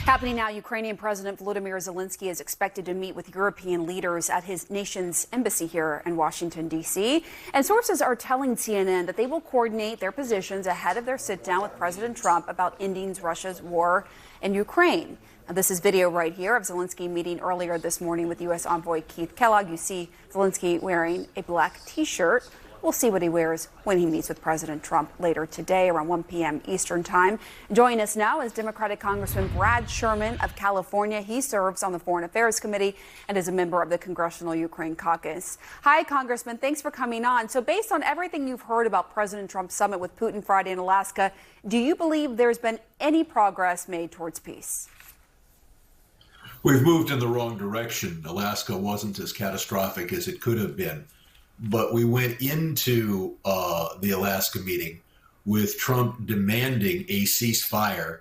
Happening now, Ukrainian President Volodymyr Zelenskyy is expected to meet with European leaders at his nation's embassy here in Washington, D.C. And sources are telling CNN that they will coordinate their positions ahead of their sit-down with President Trump about ending Russia's war in Ukraine. Now, this is video right here of Zelenskyy meeting earlier this morning with U.S. envoy Keith Kellogg. You see Zelenskyy wearing a black T-shirt. We'll see what he wears when he meets with President Trump later today around 1 p.m. Eastern Time. Joining us now is Democratic Congressman Brad Sherman of California. He serves on the Foreign Affairs Committee and is a member of the Congressional Ukraine Caucus. Hi, Congressman. Thanks for coming on. So based on everything you've heard about President Trump's summit with Putin Friday in Alaska, do you believe there's been any progress made towards peace? We've moved in the wrong direction. Alaska wasn't as catastrophic as it could have been. But we went into the Alaska meeting with Trump demanding a ceasefire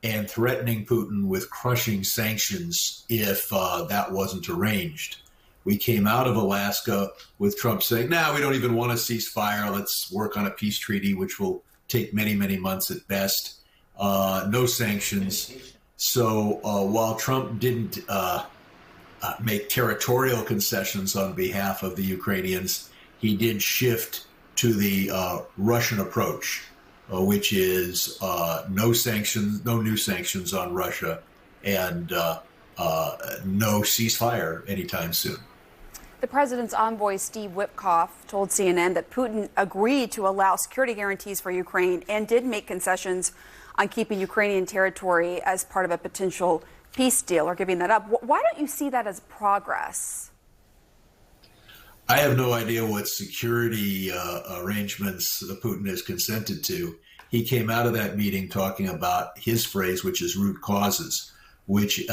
and threatening Putin with crushing sanctions if that wasn't arranged. We came out of Alaska with Trump saying, "No, we don't even want a ceasefire. Let's work on a peace treaty, which will take many, many months at best. No sanctions." So while Trump didn't make territorial concessions on behalf of the Ukrainians, he did shift to the Russian approach, which is no sanctions, no new sanctions on Russia, and no ceasefire anytime soon. The president's envoy, Steve Witkoff, told CNN that Putin agreed to allow security guarantees for Ukraine and did make concessions on keeping Ukrainian territory as part of a potential peace deal or giving that up. Why don't you see that as progress? I have no idea what security arrangements Putin has consented to. He came out of that meeting talking about his phrase, which is root causes, which,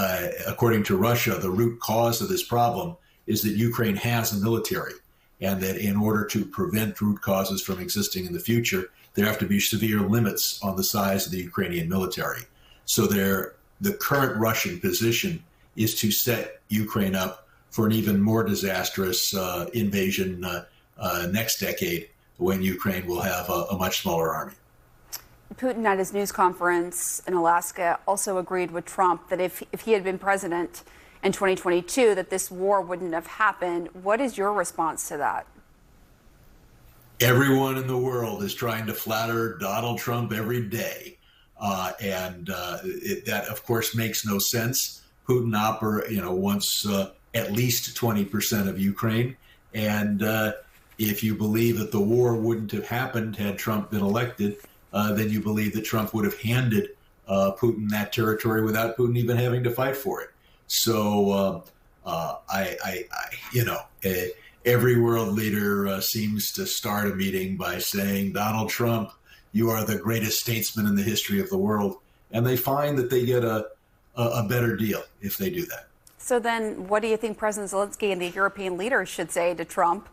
according to Russia, the root cause of this problem is that Ukraine has a military, and that in order to prevent root causes from existing in the future, there have to be severe limits on the size of the Ukrainian military. So the current Russian position is to set Ukraine up for an even more disastrous invasion next decade, when Ukraine will have a much smaller army. Putin at his news conference in Alaska also agreed with Trump that if he had been president in 2022, that this war wouldn't have happened. What is your response to that? Everyone in the world is trying to flatter Donald Trump every day. That, of course, makes no sense. Putin wants at least 20% of Ukraine. And if you believe that the war wouldn't have happened had Trump been elected, then you believe that Trump would have handed Putin that territory without Putin even having to fight for it. So every world leader seems to start a meeting by saying, "Donald Trump, you are the greatest statesman in the history of the world." And they find that they get a better deal if they do that. So then what do you think President Zelenskyy and the European leaders should say to Trump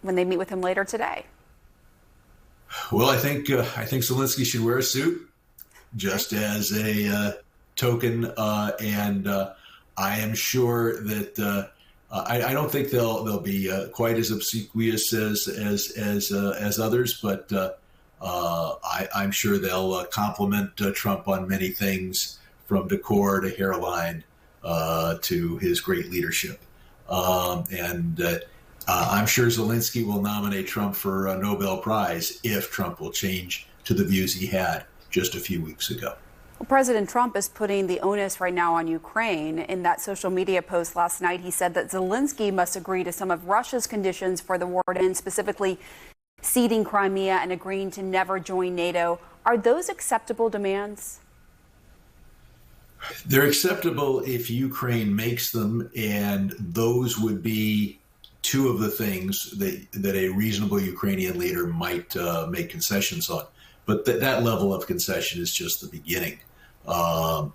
when they meet with him later today? Well, I think Zelenskyy should wear a suit just as a token. And I am sure that I don't think they'll be quite as obsequious as others, but I'm sure they'll compliment Trump on many things, from decor to hairline to his great leadership. I'm sure Zelenskyy will nominate Trump for a Nobel Prize if Trump will change to the views he had just a few weeks ago. Well, President Trump is putting the onus right now on Ukraine. In that social media post last night, he said that Zelenskyy must agree to some of Russia's conditions for the war to end, specifically ceding Crimea and agreeing to never join NATO. Are those acceptable demands? They're acceptable if Ukraine makes them, and those would be two of the things that a reasonable Ukrainian leader might make concessions on. But that level of concession is just the beginning. Putin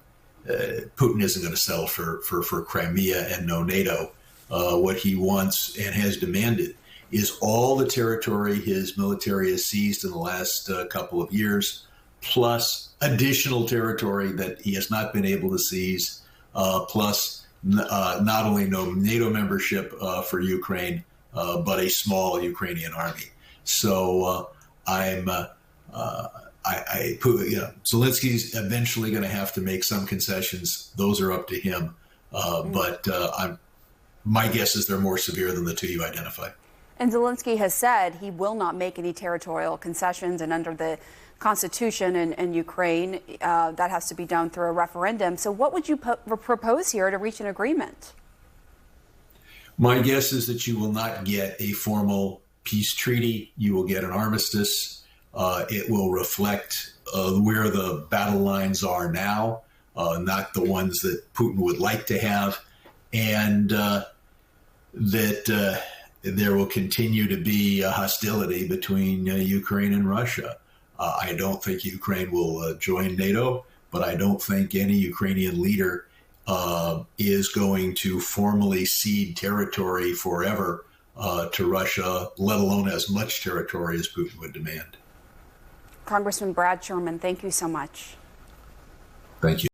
isn't going to settle for Crimea and no NATO. What he wants and has demanded is all the territory his military has seized in the last couple of years, plus additional territory that he has not been able to seize, plus not only no NATO membership for Ukraine, but a small Ukrainian army. So I'm Zelensky's eventually going to have to make some concessions. Those are up to him. But my guess is they're more severe than the two you identified. And Zelenskyy has said he will not make any territorial concessions, and under the Constitution in Ukraine, that has to be done through a referendum. So what would you propose here to reach an agreement? My guess is that you will not get a formal peace treaty. You will get an armistice. It will reflect where the battle lines are now, not the ones that Putin would like to have, and that there will continue to be a hostility between Ukraine and Russia. I don't think Ukraine will join NATO, but I don't think any Ukrainian leader is going to formally cede territory forever to Russia, let alone as much territory as Putin would demand. Congressman Brad Sherman, thank you so much. Thank you.